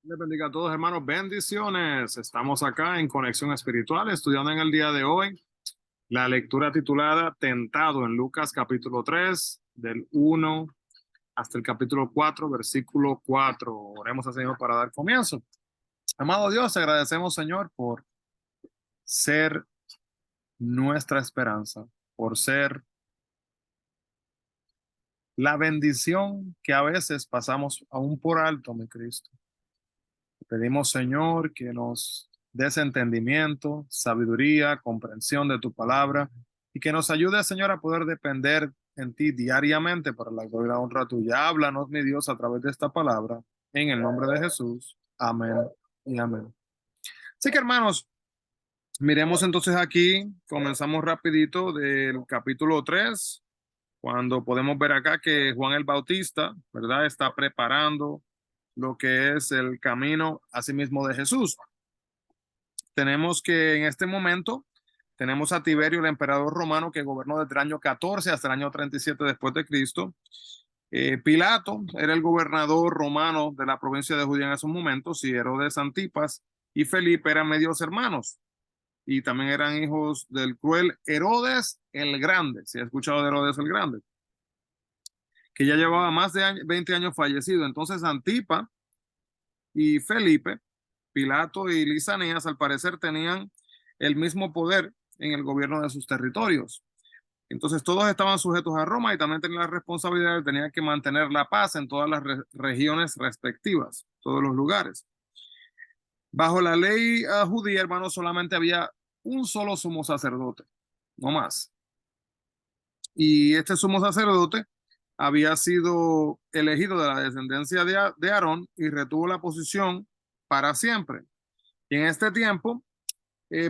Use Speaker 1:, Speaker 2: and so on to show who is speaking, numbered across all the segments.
Speaker 1: Les bendiga a todos, hermanos. Bendiciones. Estamos acá en Conexión Espiritual, estudiando en el día de hoy la lectura titulada Tentado en Lucas capítulo 3 del 1 hasta el capítulo 4 versículo 4. Oremos al Señor para dar comienzo. Amado Dios, te agradecemos, Señor, por ser nuestra esperanza, por ser la bendición que a veces pasamos aún por alto, mi Cristo. Pedimos, Señor, que nos des entendimiento, sabiduría, comprensión de tu palabra y que nos ayude, Señor, a poder depender en ti diariamente para la gloria y la honra tuya. Háblanos, mi Dios, a través de esta palabra, en el nombre de Jesús. Amén y amén. Así que, hermanos, miremos entonces aquí, comenzamos rapidito del capítulo 3, cuando podemos ver acá que Juan el Bautista, ¿verdad? Está preparando lo que es el camino a sí mismo de Jesús. Tenemos que en este momento tenemos a Tiberio, el emperador romano, que gobernó desde el año 14 hasta el año 37 después de Cristo. Pilato era el gobernador romano de la provincia de Judea en esos momentos, y Herodes Antipas y Felipe eran medios hermanos, y también eran hijos del cruel Herodes el Grande. Si has escuchado de Herodes el Grande, que ya llevaba más de 20 años fallecido. Entonces Antipas y Felipe, Pilato y Lisanías, al parecer tenían el mismo poder en el gobierno de sus territorios. Entonces todos estaban sujetos a Roma y también tenían la responsabilidad, tenían que mantener la paz en todas las regiones respectivas, todos los lugares. Bajo la ley judía, hermanos, solamente había un solo sumo sacerdote, no más. Y este sumo sacerdote había sido elegido de la descendencia de Aarón y retuvo la posición para siempre. Y en este tiempo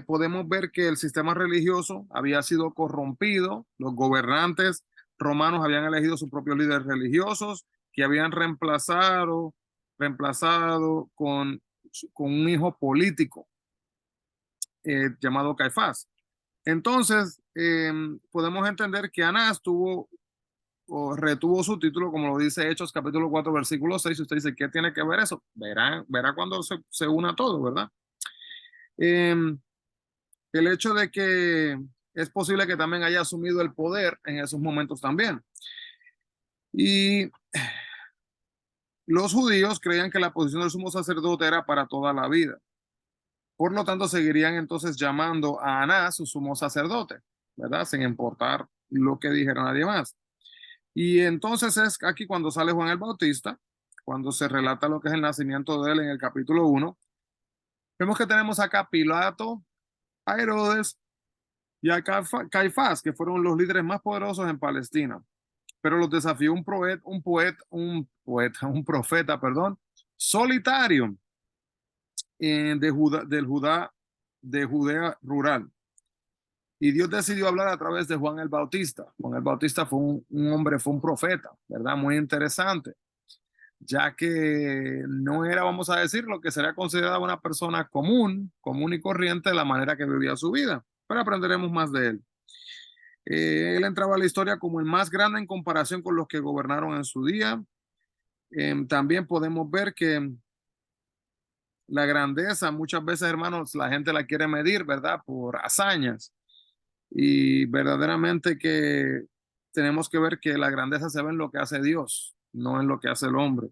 Speaker 1: podemos ver que el sistema religioso había sido corrompido, los gobernantes romanos habían elegido sus propios líderes religiosos que habían reemplazado con un hijo político llamado Caifás. Entonces, podemos entender que Anás tuvo o retuvo su título, como lo dice Hechos capítulo 4 versículo 6. Usted dice, ¿qué tiene que ver eso? Verá cuando se una todo, ¿verdad? Eh, el hecho de que es posible que también haya asumido el poder en esos momentos también. Y los judíos creían que la posición del sumo sacerdote era para toda la vida. Por lo tanto, seguirían entonces llamando a Anás su sumo sacerdote, ¿verdad? Sin importar lo que dijera nadie más. Y entonces es aquí cuando sale Juan el Bautista, cuando se relata lo que es el nacimiento de él en el capítulo 1. Vemos que tenemos acá a Pilato, a Herodes y a Caifás, que fueron los líderes más poderosos en Palestina. Pero los desafió un profeta, perdón, solitario de Judea rural. Y Dios decidió hablar a través de Juan el Bautista. Juan el Bautista fue un hombre, fue un profeta, ¿verdad? Muy interesante, ya que no era, vamos a decir, lo que sería considerada una persona común y corriente de la manera que vivía su vida. Pero aprenderemos más de él. Él entraba a la historia como el más grande en comparación con los que gobernaron en su día. También podemos ver que la grandeza, muchas veces, hermanos, la gente la quiere medir, ¿verdad? Por hazañas. Y verdaderamente que tenemos que ver que la grandeza se ve en lo que hace Dios, no en lo que hace el hombre.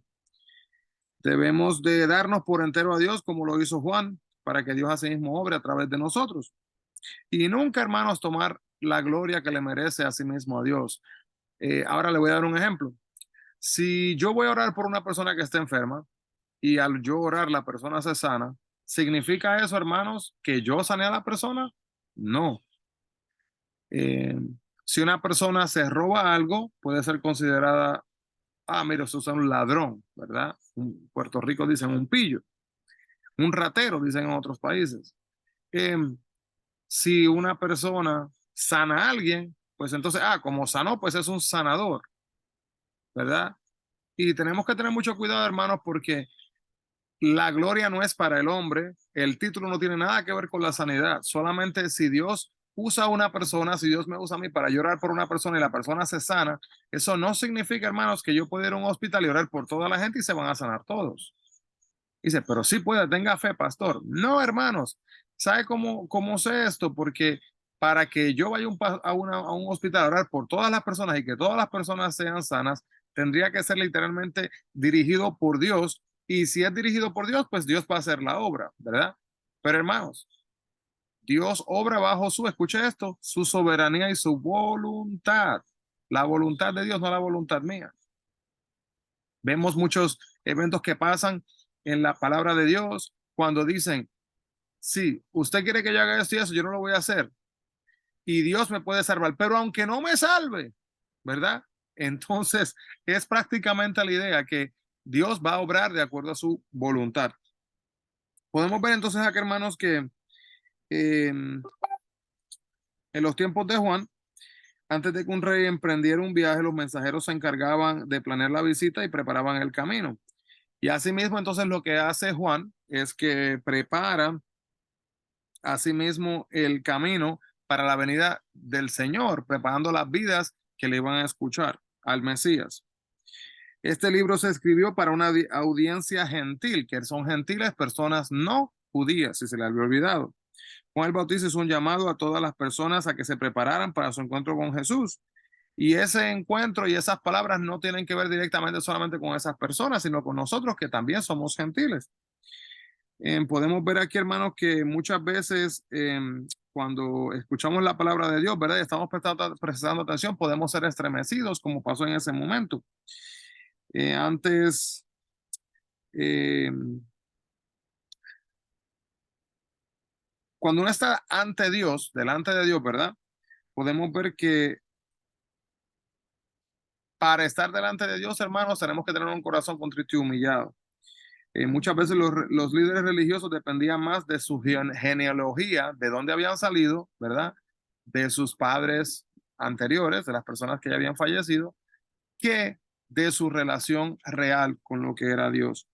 Speaker 1: Debemos de darnos por entero a Dios como lo hizo Juan, para que Dios así mismo obre a través de nosotros. Y nunca, hermanos, tomar la gloria que le merece a sí mismo a Dios. Ahora le voy a dar un ejemplo. Si yo voy a orar por una persona que esté enferma y al yo orar la persona se sana, ¿significa eso, hermanos, que yo sané a la persona? No. Eh, si una persona se roba algo, puede ser considerada, mira, eso es un ladrón, ¿verdad? En Puerto Rico dicen un pillo, un ratero, dicen en otros países. Eh, si una persona sana a alguien, pues entonces, como sanó, pues es un sanador, ¿verdad? Y tenemos que tener mucho cuidado, hermanos, porque la gloria no es para el hombre, el título no tiene nada que ver con la sanidad, solamente si Dios usa a una persona, si Dios me usa a mí para llorar por una persona y la persona se sana, eso no significa, hermanos, que yo pueda ir a un hospital y orar por toda la gente y se van a sanar todos. Dice, pero sí puede, tenga fe, pastor. No, hermanos, ¿sabe cómo sé esto? Porque para que yo vaya a un hospital a orar por todas las personas y que todas las personas sean sanas, tendría que ser literalmente dirigido por Dios. Y si es dirigido por Dios, pues Dios va a hacer la obra, ¿verdad? Pero hermanos, Dios obra bajo escuche esto, su soberanía y su voluntad. La voluntad de Dios, no la voluntad mía. Vemos muchos eventos que pasan en la palabra de Dios cuando dicen, sí, usted quiere que yo haga esto y eso, yo no lo voy a hacer. Y Dios me puede salvar, pero aunque no me salve, ¿verdad? Entonces es prácticamente la idea que Dios va a obrar de acuerdo a su voluntad. Podemos ver entonces aquí, hermanos, que en los tiempos de Juan, antes de que un rey emprendiera un viaje, los mensajeros se encargaban de planear la visita y preparaban el camino. Y asimismo, entonces lo que hace Juan es que prepara asimismo el camino para la venida del Señor, preparando las vidas que le iban a escuchar al Mesías. Este libro se escribió para una audiencia gentil, que son gentiles, personas no judías, si se le había olvidado. Juan el Bautista hizo un llamado a todas las personas a que se prepararan para su encuentro con Jesús. Y ese encuentro y esas palabras no tienen que ver directamente solamente con esas personas, sino con nosotros que también somos gentiles. Podemos ver aquí, hermanos, que muchas veces cuando escuchamos la palabra de Dios, ¿verdad? Y estamos prestando atención, podemos ser estremecidos, como pasó en ese momento. Antes, eh, cuando uno está ante Dios, delante de Dios, ¿verdad? Podemos ver que para estar delante de Dios, hermanos, tenemos que tener un corazón contrito y humillado. Muchas veces los líderes religiosos dependían más de su genealogía, de dónde habían salido, ¿verdad? De sus padres anteriores, de las personas que ya habían fallecido, que de su relación real con lo que era Dios.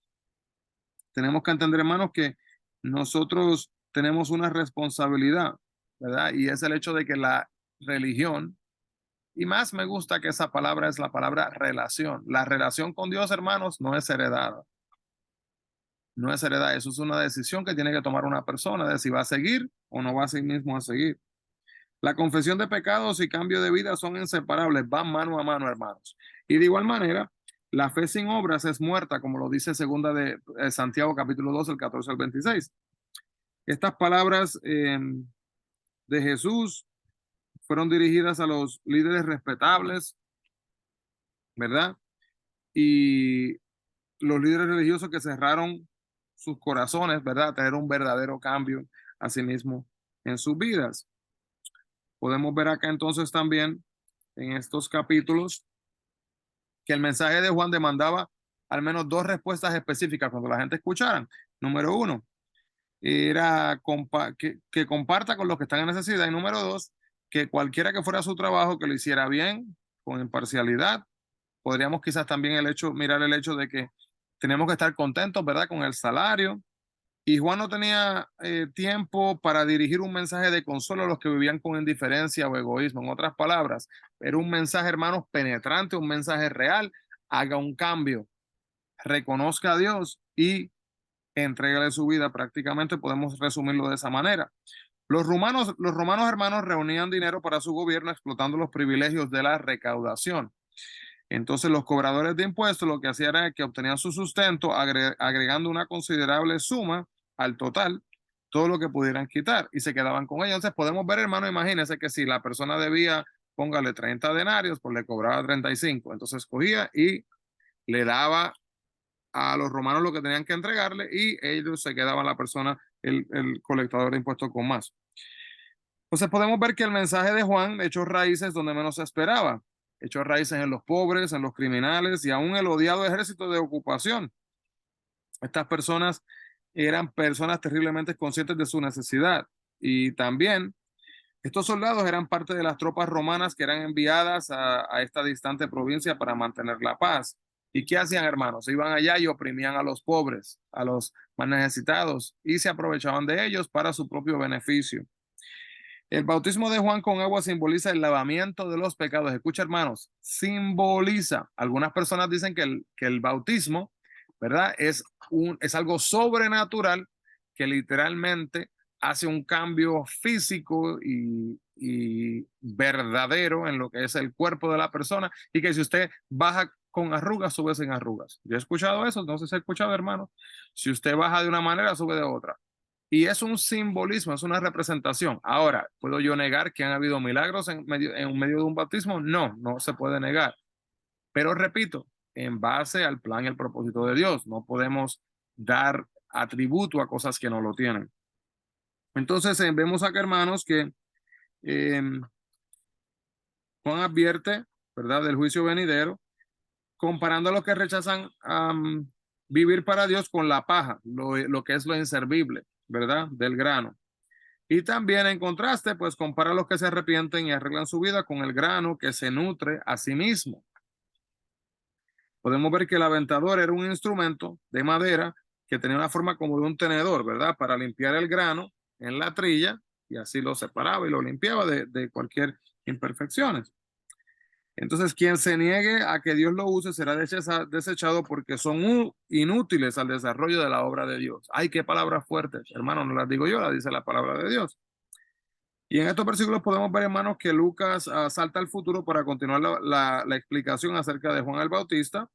Speaker 1: Tenemos que entender, hermanos, que nosotros tenemos una responsabilidad, ¿verdad? Y es el hecho de que la religión, y más me gusta que esa palabra es la palabra relación. La relación con Dios, hermanos, no es heredada. No es heredad, eso es una decisión que tiene que tomar una persona de si va a seguir o no va a sí mismo a seguir. La confesión de pecados y cambio de vida son inseparables, van mano a mano, hermanos. Y de igual manera, la fe sin obras es muerta, como lo dice segunda de Santiago capítulo 2, el 14 al 26. Estas palabras de Jesús fueron dirigidas a los líderes respetables, ¿verdad? Y los líderes religiosos que cerraron sus corazones, ¿verdad? A tener un verdadero cambio a sí mismo en sus vidas. Podemos ver acá entonces también en estos capítulos que el mensaje de Juan demandaba al menos dos respuestas específicas cuando la gente escuchara. Número uno, era que comparta con los que están en necesidad. Y número dos, que cualquiera que fuera su trabajo, que lo hiciera bien, con imparcialidad. Podríamos quizás también mirar el hecho de que tenemos que estar contentos, ¿verdad? Con el salario. Y Juan no tenía tiempo para dirigir un mensaje de consuelo a los que vivían con indiferencia o egoísmo. En otras palabras, era un mensaje, hermanos, penetrante, un mensaje real. Haga un cambio, reconozca a Dios y entrégale su vida. Prácticamente podemos resumirlo de esa manera. Los romanos, hermanos, reunían dinero para su gobierno explotando los privilegios de la recaudación. Entonces los cobradores de impuestos lo que hacían era que obtenían su sustento agregando una considerable suma al total, todo lo que pudieran quitar y se quedaban con ellos. Entonces podemos ver, hermano, imagínense que si la persona debía, póngale 30 denarios, pues le cobraba 35. Entonces cogía y le daba a los romanos lo que tenían que entregarle y ellos se quedaban la persona, el colectador de impuestos con más. Entonces podemos ver que el mensaje de Juan echó raíces donde menos se esperaba. Echó raíces en los pobres, en los criminales y aún el odiado ejército de ocupación. Estas personas eran personas terriblemente conscientes de su necesidad y también estos soldados eran parte de las tropas romanas que eran enviadas a esta distante provincia para mantener la paz. ¿Y qué hacían, hermanos? Iban allá y oprimían a los pobres, a los más necesitados y se aprovechaban de ellos para su propio beneficio. El bautismo de Juan con agua simboliza el lavamiento de los pecados. Escucha, hermanos, simboliza. Algunas personas dicen que el bautismo, ¿verdad? Es es algo sobrenatural que literalmente hace un cambio físico y verdadero en lo que es el cuerpo de la persona, y que si usted baja con arrugas, sube sin arrugas. Yo he escuchado eso, no sé si he escuchado, hermano. Si usted baja de una manera, sube de otra. Y es un simbolismo, es una representación. Ahora, ¿puedo yo negar que han habido milagros en medio de un bautismo? No, no se puede negar. Pero repito, en base al plan y el propósito de Dios, no podemos dar atributo a cosas que no lo tienen. Entonces, vemos acá, hermanos, que eh, Juan advierte, ¿verdad?, del juicio venidero, comparando a los que rechazan vivir para Dios con la paja, lo que es lo inservible, ¿verdad?, del grano. Y también en contraste, pues compara a los que se arrepienten y arreglan su vida con el grano que se nutre a sí mismo. Podemos ver que el aventador era un instrumento de madera que tenía una forma como de un tenedor, ¿verdad?, para limpiar el grano en la trilla, y así lo separaba y lo limpiaba de cualquier imperfecciones. Entonces, quien se niegue a que Dios lo use será desechado porque son inútiles al desarrollo de la obra de Dios. Ay, qué palabras fuertes, hermano, no las digo yo, las dice la palabra de Dios. Y en estos versículos podemos ver, hermanos, que Lucas salta al futuro para continuar la explicación acerca de Juan el Bautista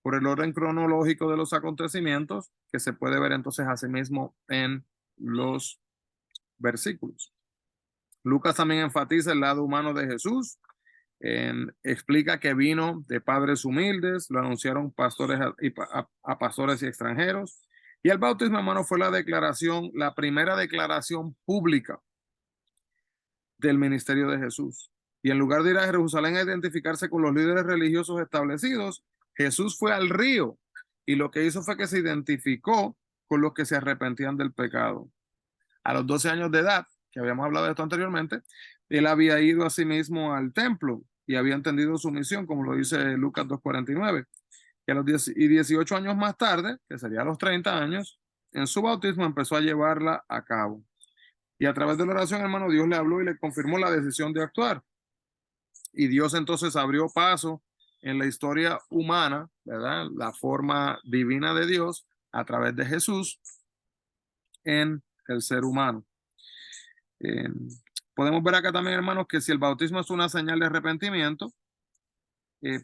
Speaker 1: por el orden cronológico de los acontecimientos, que se puede ver entonces asimismo en los versículos. Lucas también enfatiza el lado humano de Jesús. Explica que vino de padres humildes, lo anunciaron pastores a pastores y extranjeros. Y el bautismo, hermano, fue la primera declaración pública del ministerio de Jesús. Y en lugar de ir a Jerusalén a identificarse con los líderes religiosos establecidos, Jesús fue al río, y lo que hizo fue que se identificó con los que se arrepentían del pecado. A los 12 años de edad, que habíamos hablado de esto anteriormente, él había ido a sí mismo al templo y había entendido su misión, como lo dice Lucas 2:49. Y a los 18 años más tarde, que sería a los 30 años, en su bautismo empezó a llevarla a cabo. Y a través de la oración, hermano, Dios le habló y le confirmó la decisión de actuar. Y Dios entonces abrió paso en la historia humana, ¿verdad?, la forma divina de Dios a través de Jesús en el ser humano. Eh, Podemos ver acá también, hermanos, que si el bautismo es una señal de arrepentimiento,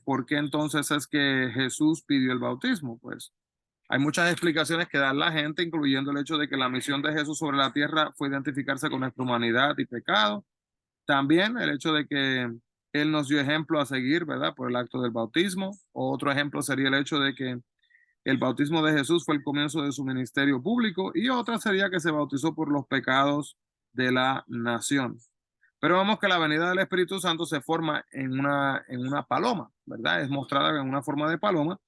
Speaker 1: ¿por qué entonces es que Jesús pidió el bautismo? Pues hay muchas explicaciones que da la gente, incluyendo el hecho de que la misión de Jesús sobre la tierra fue identificarse con nuestra humanidad y pecado. También el hecho de que Él nos dio ejemplo a seguir, ¿verdad?, por el acto del bautismo. Otro ejemplo sería el hecho de que el bautismo de Jesús fue el comienzo de su ministerio público, y otra sería que se bautizó por los pecados de la nación. Pero vemos que la venida del Espíritu Santo se forma en una paloma, ¿verdad? Es mostrada en una forma de paloma,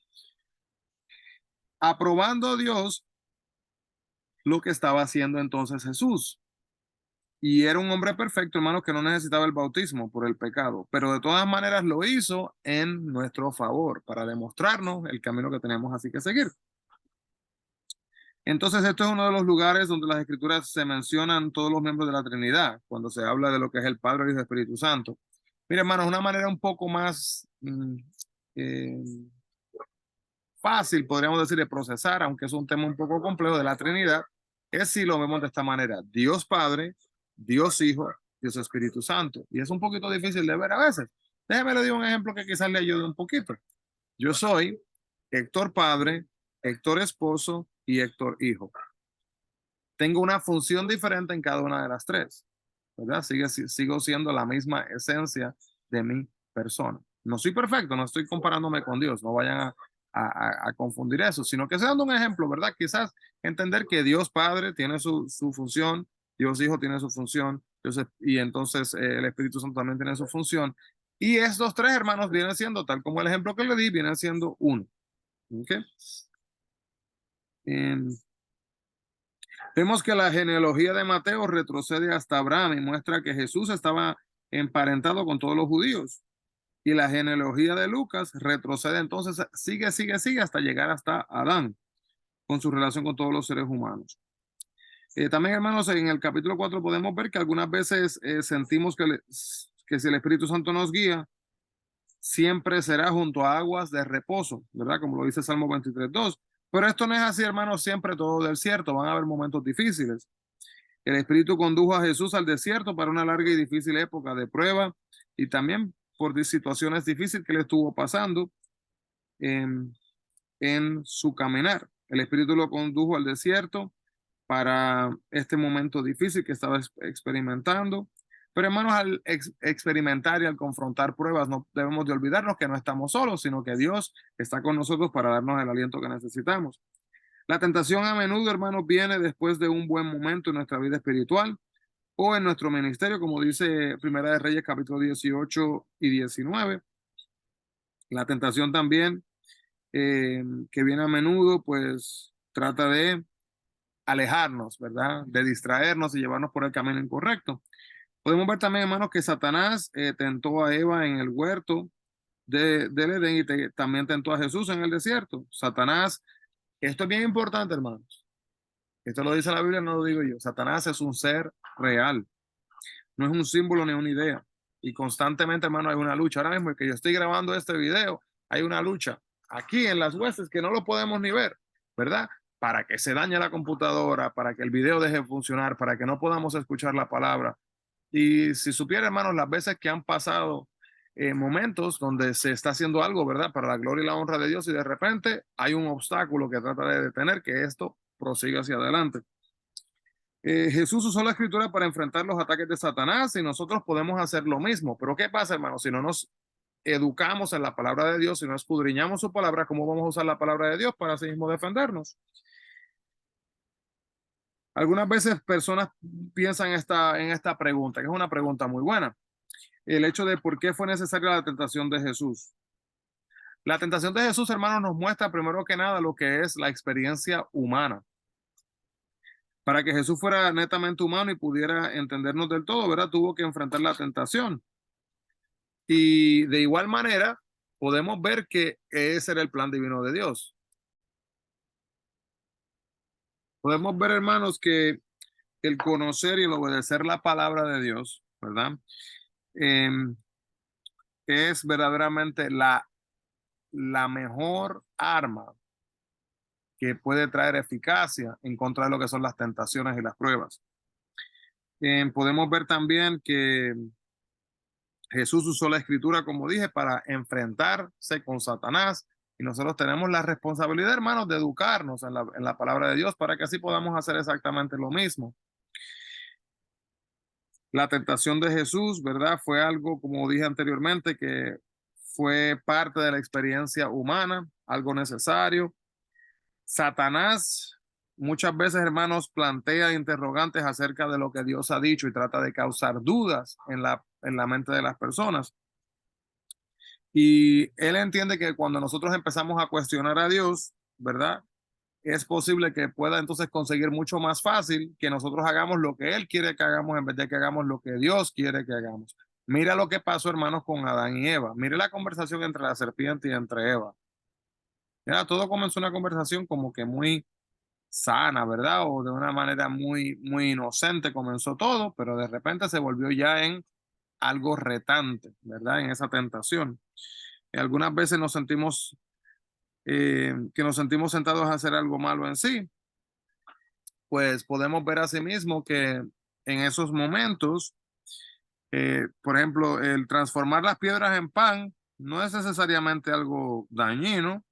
Speaker 1: aprobando Dios lo que estaba haciendo entonces Jesús. Y era un hombre perfecto, hermano, que no necesitaba el bautismo por el pecado, pero de todas maneras lo hizo en nuestro favor, para demostrarnos el camino que tenemos así que seguir. Entonces, esto es uno de los lugares donde las Escrituras se mencionan todos los miembros de la Trinidad, cuando se habla de lo que es el Padre, el Hijo y el Espíritu Santo. Mira, hermanos, una manera un poco más eh, fácil, podríamos decir, de procesar, aunque es un tema un poco complejo, de la Trinidad, es si lo vemos de esta manera: Dios Padre, Dios Hijo, Dios Espíritu Santo. Y es un poquito difícil de ver a veces. Déjeme le doy un ejemplo que quizás le ayude un poquito. Yo soy Héctor Padre, Héctor Esposo y Héctor Hijo. Tengo una función diferente en cada una de las tres, ¿verdad? Sigo siendo la misma esencia de mi persona. No soy perfecto, no estoy comparándome con Dios, no vayan a confundir eso, sino que sea dando un ejemplo, ¿verdad? Quizás entender que Dios Padre tiene su función, Dios Hijo tiene su función, y entonces el Espíritu Santo también tiene su función. Y estos tres hermanos vienen siendo, tal como el ejemplo que le di, vienen siendo uno. ¿Ok? Vemos que la genealogía de Mateo retrocede hasta Abraham y muestra que Jesús estaba emparentado con todos los judíos. Y la genealogía de Lucas retrocede entonces, sigue hasta llegar hasta Adán, con su relación con todos los seres humanos. También, hermanos, en el capítulo 4 podemos ver que algunas veces sentimos que si el Espíritu Santo nos guía, siempre será junto a aguas de reposo, ¿verdad? Como lo dice Salmo 23:2. Pero esto no es así, hermanos, siempre todo del desierto. Van a haber momentos difíciles. El Espíritu condujo a Jesús al desierto para una larga y difícil época de prueba y también por situaciones difíciles que le estuvo pasando en, en su caminar. El Espíritu lo condujo al desierto para este momento difícil que estaba experimentando. Pero hermanos, al experimentar y al confrontar pruebas, no debemos de olvidarnos que no estamos solos, sino que Dios está con nosotros para darnos el aliento que necesitamos. La tentación a menudo, hermanos, viene después de un buen momento en nuestra vida espiritual o en nuestro ministerio, como dice Primera de Reyes capítulo 18 y 19. La tentación también, que viene a menudo, pues trata de alejarnos, ¿verdad? De distraernos y llevarnos por el camino incorrecto. Podemos ver también, hermanos, que Satanás tentó a Eva en el huerto del Edén y también tentó a Jesús en el desierto. Satanás, esto es bien importante, hermanos. Esto lo dice la Biblia, no lo digo yo. Satanás es un ser real, no es un símbolo ni una idea. Y constantemente, hermano, hay una lucha. Ahora mismo que yo estoy grabando este video, hay una lucha aquí en las huestes que no lo podemos ni ver, ¿verdad? Para que se dañe la computadora, para que el video deje de funcionar, para que no podamos escuchar la palabra. Y si supiera, hermanos, las veces que han pasado momentos donde se está haciendo algo, ¿verdad? Para la gloria y la honra de Dios y de repente hay un obstáculo que trata de detener que esto prosiga hacia adelante. Jesús usó la escritura para enfrentar los ataques de Satanás y nosotros podemos hacer lo mismo. Pero ¿qué pasa, hermanos? Si no nos educamos en la palabra de Dios, si no escudriñamos su palabra, ¿cómo vamos a usar la palabra de Dios para así mismo defendernos? Algunas veces personas piensan en esta pregunta, que es una pregunta muy buena. El hecho de por qué fue necesaria la tentación de Jesús. La tentación de Jesús, hermanos, nos muestra primero que nada lo que es la experiencia humana. Para que Jesús fuera netamente humano y pudiera entendernos del todo, ¿verdad? Tuvo que enfrentar la tentación. Y de igual manera, podemos ver que ese era el plan divino de Dios. Podemos ver, hermanos, que el conocer y el obedecer la palabra de Dios, ¿verdad? Eh, es verdaderamente la mejor arma que puede traer eficacia en contra de lo que son las tentaciones y las pruebas. Podemos ver también que Jesús usó la escritura, como dije, para enfrentarse con Satanás y nosotros tenemos la responsabilidad, hermanos, de educarnos en la palabra de Dios para que así podamos hacer exactamente lo mismo. La tentación de Jesús, ¿verdad? Fue algo, como dije anteriormente, que fue parte de la experiencia humana, algo necesario. Satanás muchas veces, hermanos, plantea interrogantes acerca de lo que Dios ha dicho y trata de causar dudas en la mente de las personas. Y él entiende que cuando nosotros empezamos a cuestionar a Dios, ¿verdad? Es posible que pueda entonces conseguir mucho más fácil que nosotros hagamos lo que él quiere que hagamos en vez de que hagamos lo que Dios quiere que hagamos. Mira lo que pasó, hermanos, con Adán y Eva. Mire la conversación entre la serpiente y entre Eva. Mira, todo comenzó una conversación como que muy sana, ¿verdad? O de una manera muy inocente comenzó todo, pero de repente se volvió ya en algo retante, ¿verdad? En esa tentación. Y algunas veces nos sentimos que nos sentimos sentados a hacer algo malo en sí, pues podemos ver asimismo que en esos momentos, por ejemplo, el transformar las piedras en pan no es necesariamente algo dañino.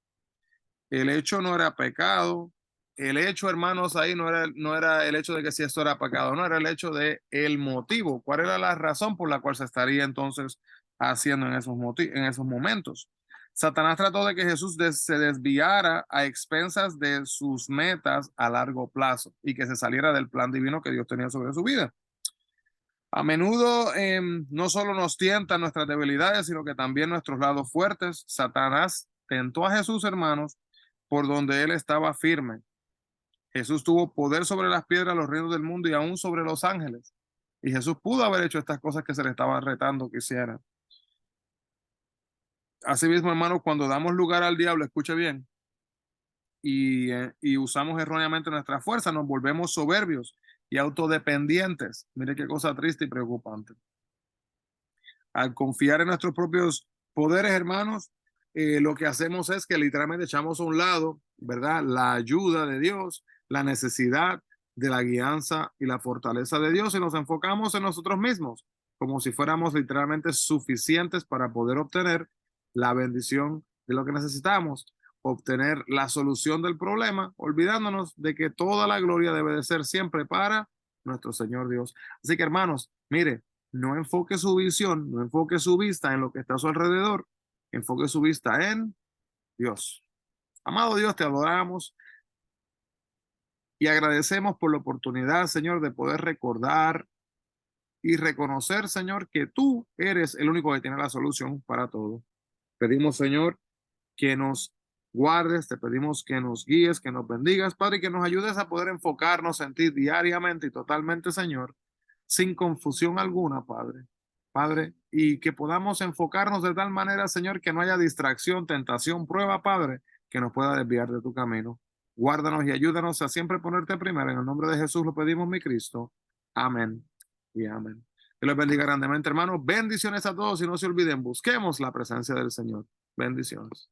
Speaker 1: El hecho no era pecado. El hecho, hermanos, ahí no era el hecho de que si esto era pecado, no era el hecho de el motivo. ¿Cuál era la razón por la cual se estaría entonces haciendo en esos momentos? Satanás trató de que Jesús se desviara a expensas de sus metas a largo plazo y que se saliera del plan divino que Dios tenía sobre su vida. A menudo no solo nos tientan nuestras debilidades, sino que también nuestros lados fuertes. Satanás tentó a Jesús, hermanos, por donde él estaba firme. Jesús tuvo poder sobre las piedras, los reinos del mundo y aún sobre los ángeles. Y Jesús pudo haber hecho estas cosas que se le estaban retando que hiciera. Asimismo, hermanos, cuando damos lugar al diablo, escuche bien, y usamos erróneamente nuestra fuerza, nos volvemos soberbios y autodependientes. Mire qué cosa triste y preocupante. Al confiar en nuestros propios poderes, hermanos, lo que hacemos es que literalmente echamos a un lado ¿verdad? La ayuda de Dios, la necesidad de la guianza y la fortaleza de Dios y nos enfocamos en nosotros mismos, como si fuéramos literalmente suficientes para poder obtener la bendición de lo que necesitamos, obtener la solución del problema, olvidándonos de que toda la gloria debe de ser siempre para nuestro Señor Dios. Así que hermanos, mire, no enfoque su visión, no enfoque su vista en lo que está a su alrededor, enfoque su vista en Dios. Amado Dios, te adoramos y agradecemos por la oportunidad, Señor, de poder recordar y reconocer, Señor, que tú eres el único que tiene la solución para todo. Pedimos, Señor, que nos guardes, te pedimos que nos guíes, que nos bendigas, Padre, y que nos ayudes a poder enfocarnos en ti diariamente y totalmente, Señor, sin confusión alguna, Padre. Padre, y que podamos enfocarnos de tal manera, Señor, que no haya distracción, tentación, prueba, Padre, que nos pueda desviar de tu camino. Guárdanos y ayúdanos a siempre ponerte primero. En el nombre de Jesús lo pedimos, mi Cristo. Amén y amén. Que los bendiga grandemente, hermanos. Bendiciones a todos y no se olviden, busquemos la presencia del Señor. Bendiciones.